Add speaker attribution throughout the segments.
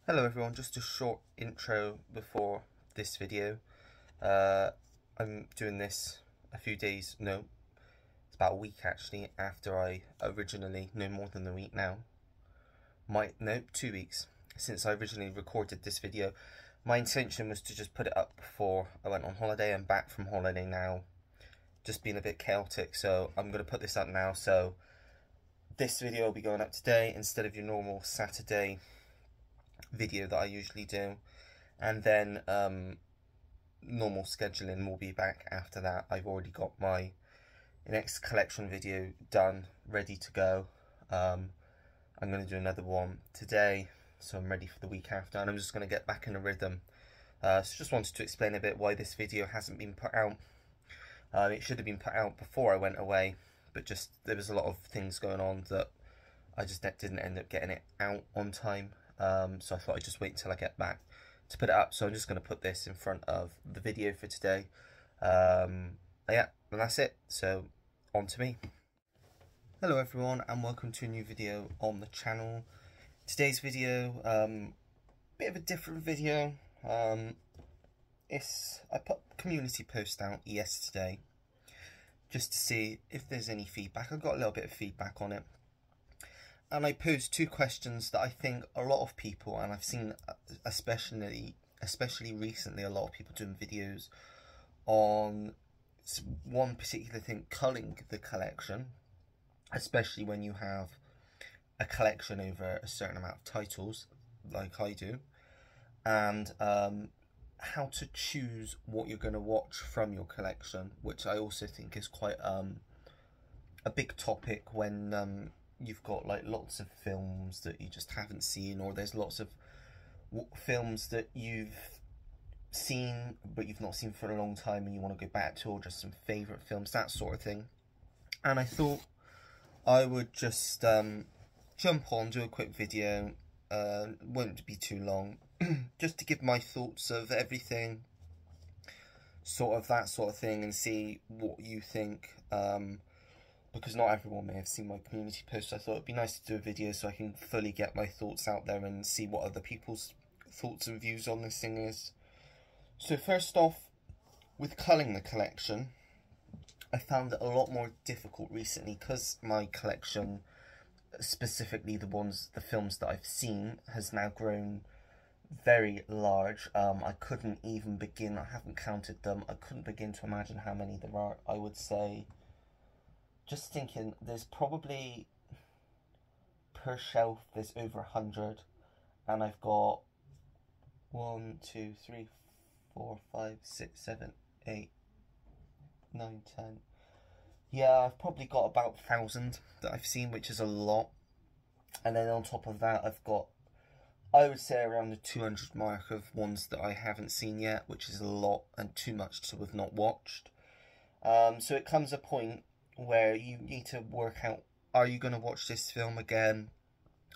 Speaker 1: Hello everyone, just a short intro before this video. I'm doing this a few days, no, it's about a week actually, after I originally, no more than a week now, 2 weeks, since I originally recorded this video. My intention was to just put it up before I went on holiday. I'm back from holiday now, just being a bit chaotic, so I'm going to put this up now. So this video will be going up today instead of your normal Saturday video that I usually do, and then normal scheduling will be back after that. I've already got my next collection video done, ready to go. I'm going to do another one today, so I'm ready for the week after, and I'm just going to get back in a rhythm. So just wanted to explain a bit why this video hasn't been put out. It should have been put out before I went away, but just there was a lot of things going on that I just didn't end up getting it out on time. So I thought I'd just wait until I get back to put it up. So I'm just going to put this in front of the video for today. Yeah, and that's it. So on to me. Hello everyone, and welcome to a new video on the channel. Today's video, bit of a different video. I put a community post out yesterday just to see if there's any feedback. I got a little bit of feedback on it. And I posed two questions that I think a lot of people, and I've seen especially recently, a lot of people doing videos on one particular thing, culling the collection, especially when you have a collection over a certain amount of titles, like I do, and how to choose what you're going to watch from your collection, which I also think is quite a big topic when you've got like lots of films that you just haven't seen, or there's lots of films that you've seen but you've not seen for a long time and you want to go back to, or just some favourite films, that sort of thing. And I thought I would just jump on, do a quick video, won't be too long, just to give my thoughts of everything, sort of that sort of thing, and see what you think. Because not everyone may have seen my community post, so I thought it'd be nice to do a video so I can fully get my thoughts out there and see what other people's thoughts and views on this thing is. So first off, with culling the collection, I found it a lot more difficult recently because my collection, specifically the films that I've seen, has now grown very large. I couldn't even begin, I haven't counted them, I couldn't begin to imagine how many there are. I would say, just thinking, there's probably, per shelf, there's over 100, and I've got 1, 2, 3, 4, 5, 6, 7, 8, 9, 10. Yeah, I've probably got about 1,000 that I've seen, which is a lot. And then on top of that, I've got, I would say, around the 200 mark of ones that I haven't seen yet, which is a lot and too much to have not watched. So it comes a point where you need to work out, are you going to watch this film again,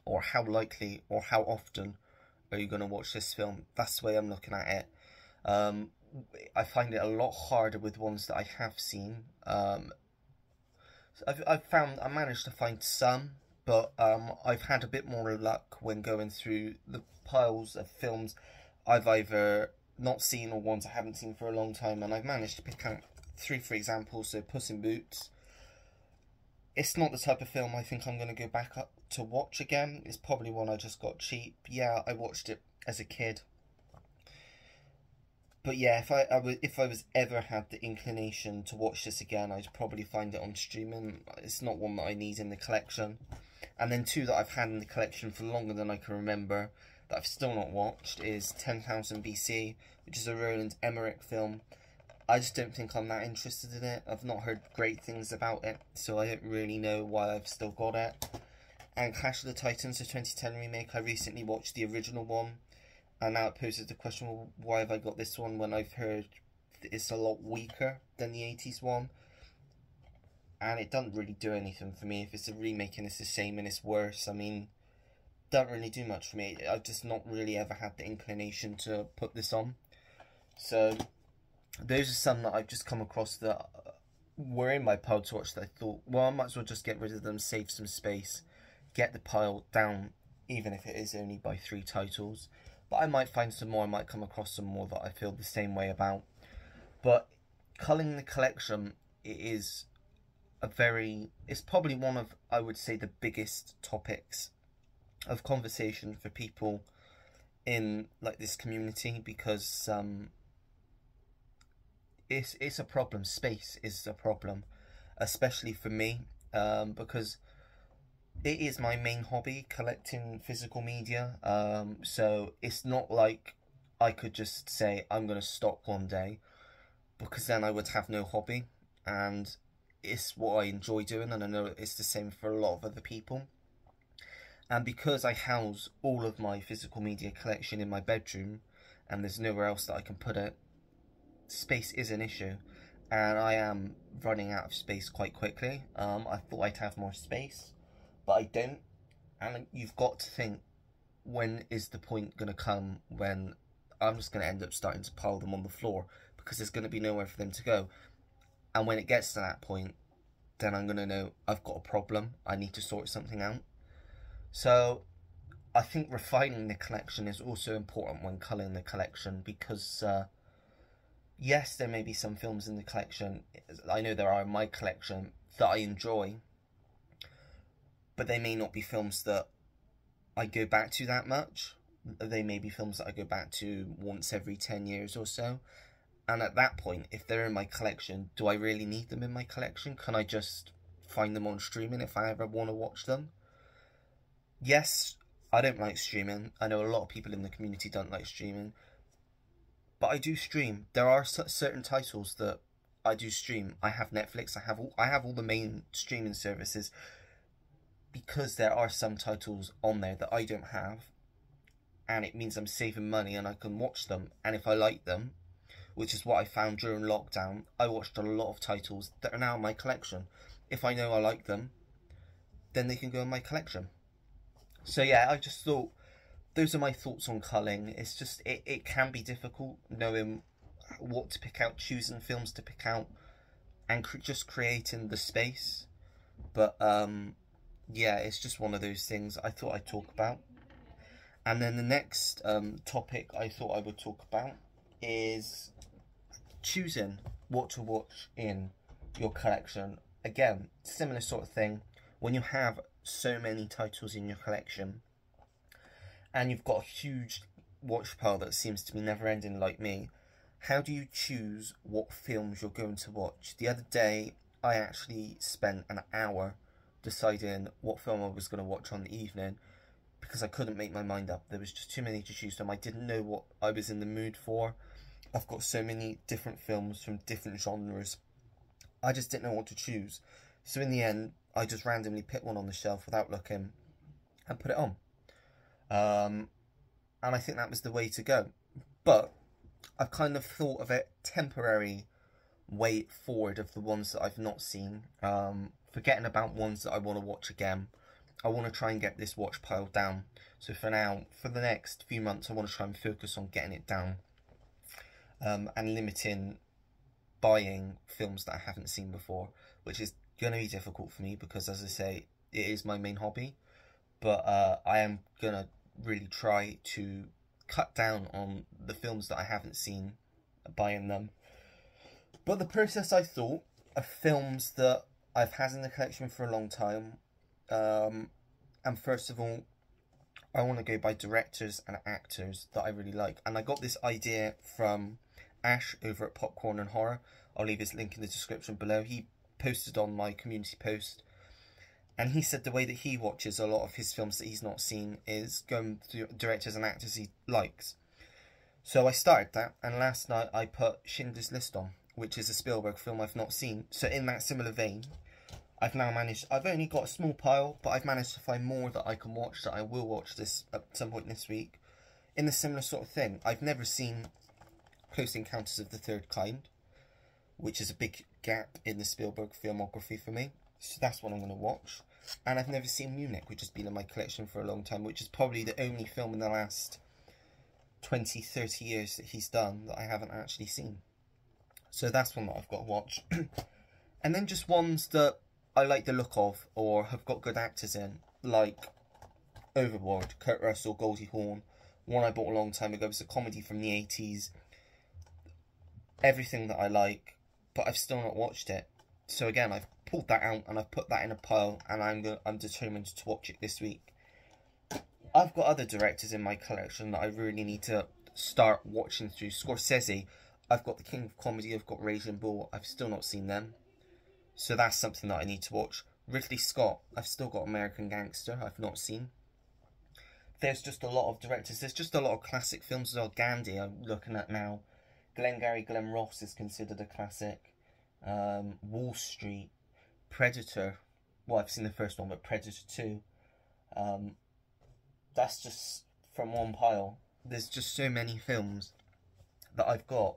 Speaker 1: or how likely or how often are you going to watch this film? That's the way I'm looking at it. I find it a lot harder with ones that I have seen. I managed to find some, but I've had a bit more luck when going through the piles of films I've either not seen or ones I haven't seen for a long time, and I've managed to pick out 3, for example. So Puss in Boots, it's not the type of film I think I'm going to go back up to watch again. It's probably one I just got cheap. Yeah, I watched it as a kid. But yeah, if I was ever had the inclination to watch this again, I'd probably find it on streaming. It's not one that I need in the collection. And then two that I've had in the collection for longer than I can remember that I've still not watched is 10,000 BC, which is a Roland Emmerich film. I just don't think I'm that interested in it. I've not heard great things about it, so I don't really know why I've still got it. And Clash of the Titans, the 2010 remake, I recently watched the original one, and now it poses the question, well, why have I got this one when I've heard it's a lot weaker than the 80s one? And it doesn't really do anything for me. If it's a remake and it's the same and it's worse, I mean, doesn't really do much for me. I've just not really ever had the inclination to put this on. So those are some that I've just come across that were in my pile to watch that I thought, well, I might as well just get rid of them, save some space, get the pile down even if it is only by 3 titles. But I might find some more, I might come across some more that I feel the same way about. But culling the collection, it's probably one of, I would say, the biggest topics of conversation for people in like this community, because it's a problem. Space is a problem, especially for me, because it is my main hobby, collecting physical media. So it's not like I could just say I'm going to stop one day, because then I would have no hobby. And it's what I enjoy doing, and I know it's the same for a lot of other people. And because I house all of my physical media collection in my bedroom, and there's nowhere else that I can put it, space is an issue. And I am running out of space quite quickly. I thought I'd have more space, but I don't. And you've got to think, when is the point going to come when I'm just going to end up starting to pile them on the floor, because there's going to be nowhere for them to go. And when it gets to that point, then I'm going to know I've got a problem. I need to sort something out. So I think refining the collection is also important when culling the collection, because yes, there may be some films in the collection, I know there are in my collection, that I enjoy, but they may not be films that I go back to that much. They may be films that I go back to once every 10 years or so. And at that point, if they're in my collection, do I really need them in my collection? Can I just find them on streaming if I ever want to watch them? Yes, I don't like streaming. I know a lot of people in the community don't like streaming, but I do stream. There are certain titles that I do stream. I have Netflix. I have all the main streaming services, because there are some titles on there that I don't have, and it means I'm saving money and I can watch them. And if I like them, which is what I found during lockdown, I watched a lot of titles that are now in my collection. If I know I like them, then they can go in my collection. So yeah, I just thought, those are my thoughts on culling. It's just, it can be difficult knowing what to pick out, choosing films to pick out, and just creating the space. But yeah, it's just one of those things I thought I'd talk about. And then the next topic I thought I would talk about is choosing what to watch in your collection. Again, similar sort of thing. When you have so many titles in your collection, and you've got a huge watch pile that seems to be never ending like me, how do you choose what films you're going to watch? The other day, I actually spent an hour deciding what film I was going to watch on the evening, because I couldn't make my mind up. There was just too many to choose from. I didn't know what I was in the mood for. I've got so many different films from different genres. I just didn't know what to choose. So in the end, I just randomly picked one on the shelf without looking and put it on. And I think that was the way to go. But I've kind of thought of it temporary way forward of the ones that I've not seen, forgetting about ones that I want to watch again. I want to try and get this watch pile down. So for now, for the next few months, I want to try and focus on getting it down, and limiting buying films that I haven't seen before, which is going to be difficult for me because, as I say, it is my main hobby. But I am going to really try to cut down on the films that I haven't seen, buying them. But the process, I thought, of films that I've had in the collection for a long time. And first of all, I want to go by directors and actors that I really like. And I got this idea from Ash over at Popcorn and Horror. I'll leave his link in the description below. He posted on my community post, and he said the way that he watches a lot of his films that he's not seen is going through directors and actors he likes. So I started that, and last night I put Schindler's List on, which is a Spielberg film I've not seen. So in that similar vein, I've only got a small pile, but I've managed to find more that I can watch, that I will watch this at some point this week, in a similar sort of thing. I've never seen Close Encounters of the Third Kind, which is a big gap in the Spielberg filmography for me. So that's what I'm going to watch. And I've never seen Munich, which has been in my collection for a long time, which is probably the only film in the last 20, 30 years that he's done that I haven't actually seen. So that's one that I've got to watch. And then just ones that I like the look of, or have got good actors in, like Overboard, Kurt Russell, Goldie Hawn. One I bought a long time ago. It was a comedy from the 80s. Everything that I like, but I've still not watched it. So again, I've pulled that out and I've put that in a pile, and I'm determined to watch it this week. I've got other directors in my collection that I really need to start watching through. Scorsese, I've got The King of Comedy, I've got Raging Bull, I've still not seen them. So that's something that I need to watch. Ridley Scott, I've still got American Gangster, I've not seen. There's just a lot of directors, there's just a lot of classic films as well. Gandhi, I'm looking at now. Glengarry Glen Ross is considered a classic. Wall Street, Predator, well, I've seen the first one, but Predator 2. That's just from one pile. There's just so many films that I've got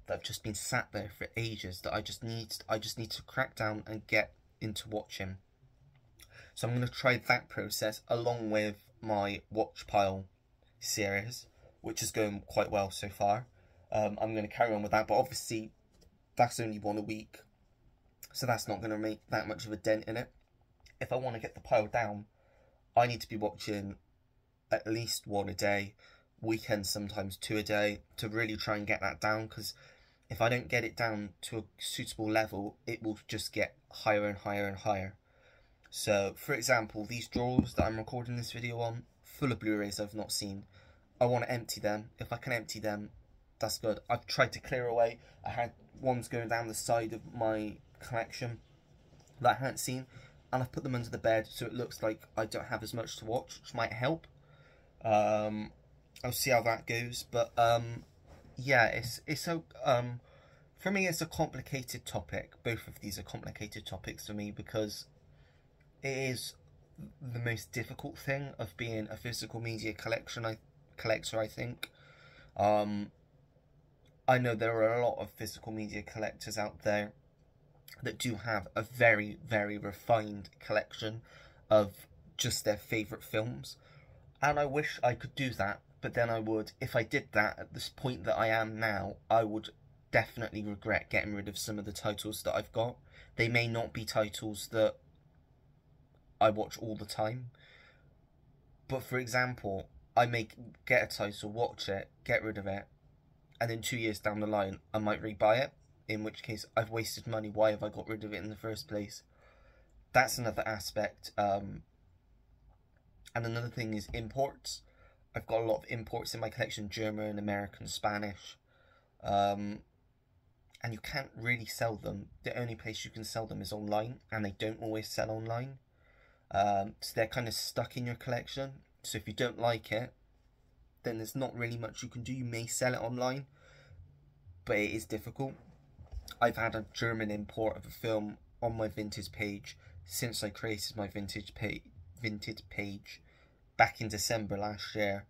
Speaker 1: that have just been sat there for ages that I just need to crack down and get into watching. So I'm going to try that process along with my watch pile series, which is going quite well so far. I'm going to carry on with that, but obviously that's only one a week, so that's not going to make that much of a dent in it. If I want to get the pile down, I need to be watching at least one a day, weekends sometimes 2 a day, to really try and get that down, because if I don't get it down to a suitable level, it will just get higher and higher and higher. So, for example, these drawers that I'm recording this video on, full of Blu-rays I've not seen. I want to empty them. If I can empty them, that's good. I've tried to clear away. I had ones going down the side of my collection that I hadn't seen, and I've put them under the bed so it looks like I don't have as much to watch, which might help. I'll see how that goes, but yeah, for me it's a complicated topic. Both of these are complicated topics for me because it is the most difficult thing of being a physical media collector, I think. I know there are a lot of physical media collectors out there that do have a very, very refined collection of just their favourite films. And I wish I could do that, but then I would, if I did that at this point that I am now, I would definitely regret getting rid of some of the titles that I've got. They may not be titles that I watch all the time, but for example, I may get a title, watch it, get rid of it, and then 2 years down the line, I might rebuy it, in which case I've wasted money. Why have I got rid of it in the first place? That's another aspect. And another thing is imports. I've got a lot of imports in my collection, German, American, Spanish. And you can't really sell them. The only place you can sell them is online, and they don't always sell online. So they're kind of stuck in your collection. So if you don't like it, then there's not really much you can do. You may sell it online, but it is difficult. I've had a German import of a film on my vintage page since I created my vintage page back in December last year,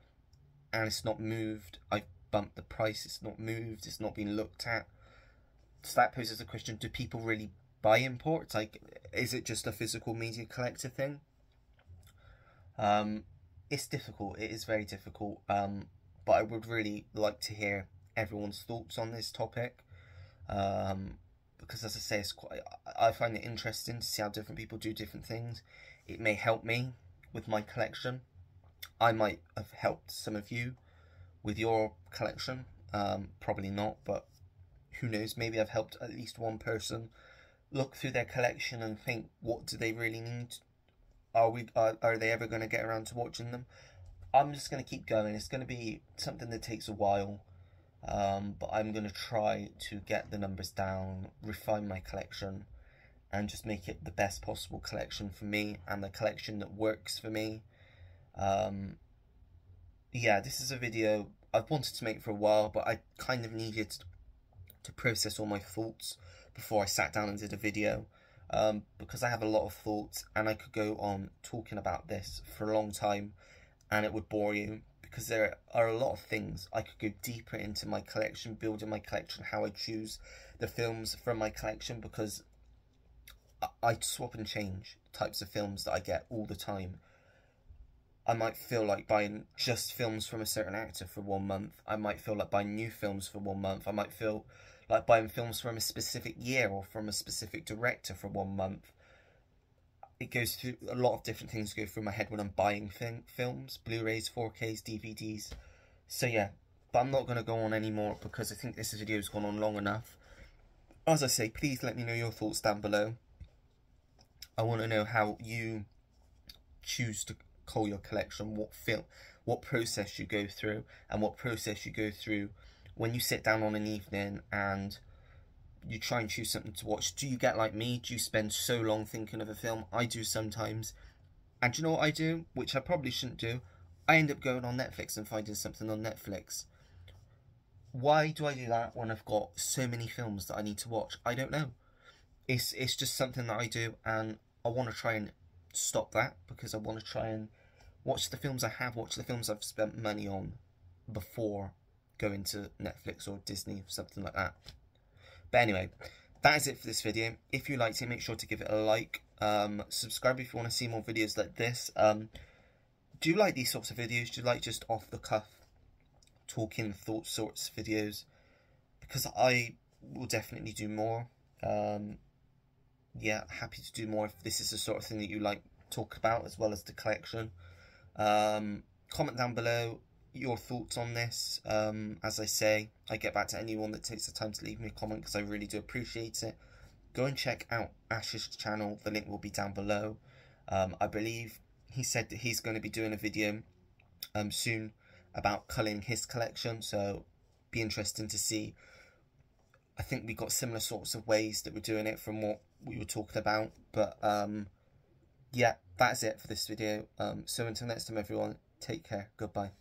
Speaker 1: and it's not moved. I've bumped the price, it's not moved, it's not been looked at. So that poses a question, do people really buy imports? Like, is it just a physical media collector thing? It's difficult, it is very difficult, but I would really like to hear everyone's thoughts on this topic, because as I say, I find it interesting to see how different people do different things. It may help me with my collection. I might have helped some of you with your collection, probably not, but who knows, maybe I've helped at least one person look through their collection and think, what do they really need? Are they ever going to get around to watching them? I'm just going to keep going. It's going to be something that takes a while, but I'm going to try to get the numbers down, refine my collection, and just make it the best possible collection for me, and the collection that works for me. Yeah, this is a video I've wanted to make for a while, but I kind of needed to process all my thoughts before I sat down and did a video, because I have a lot of thoughts, and I could go on talking about this for a long time, and it would bore you, because there are a lot of things. I could go deeper into my collection, building my collection, how I choose the films from my collection, because I swap and change types of films that I get all the time. I might feel like buying just films from a certain actor for 1 month. I might feel like buying new films for 1 month. I might feel like buying films from a specific year or from a specific director for 1 month. it goes through a lot of different things go through my head when I'm buying films, Blu-rays, 4Ks, DVDs. So yeah, but I'm not going to go on anymore because I think this video has gone on long enough. As I say, please let me know your thoughts down below. I want to know how you choose to cull your collection, what process you go through, and what process you go through when you sit down on an evening and you try and choose something to watch. Do you get like me? Do you spend so long thinking of a film? I do sometimes. And do you know what I do? Which I probably shouldn't do. I end up going on Netflix and finding something on Netflix. Why do I do that when I've got so many films that I need to watch? I don't know. It's just something that I do, and I want to try and stop that because I want to try and watch the films I have watched, the films I've spent money on before going to Netflix or Disney or something like that. But anyway, that is it for this video. If you liked it, make sure to give it a like. Subscribe if you want to see more videos like this. Do you like these sorts of videos? Do you like just off the cuff, talking thought sorts videos? Because I will definitely do more. Yeah, happy to do more if this is the sort of thing that you like talk about, as well as the collection. Comment down below your thoughts on this. As I say, I get back to anyone that takes the time to leave me a comment because I really do appreciate it. Go and check out Ash's channel, the link will be down below. I believe he said that he's going to be doing a video soon about culling his collection, so be interesting to see. I think we got similar sorts of ways that we're doing it from what we were talking about, but yeah, that's it for this video. So until next time everyone, take care, goodbye.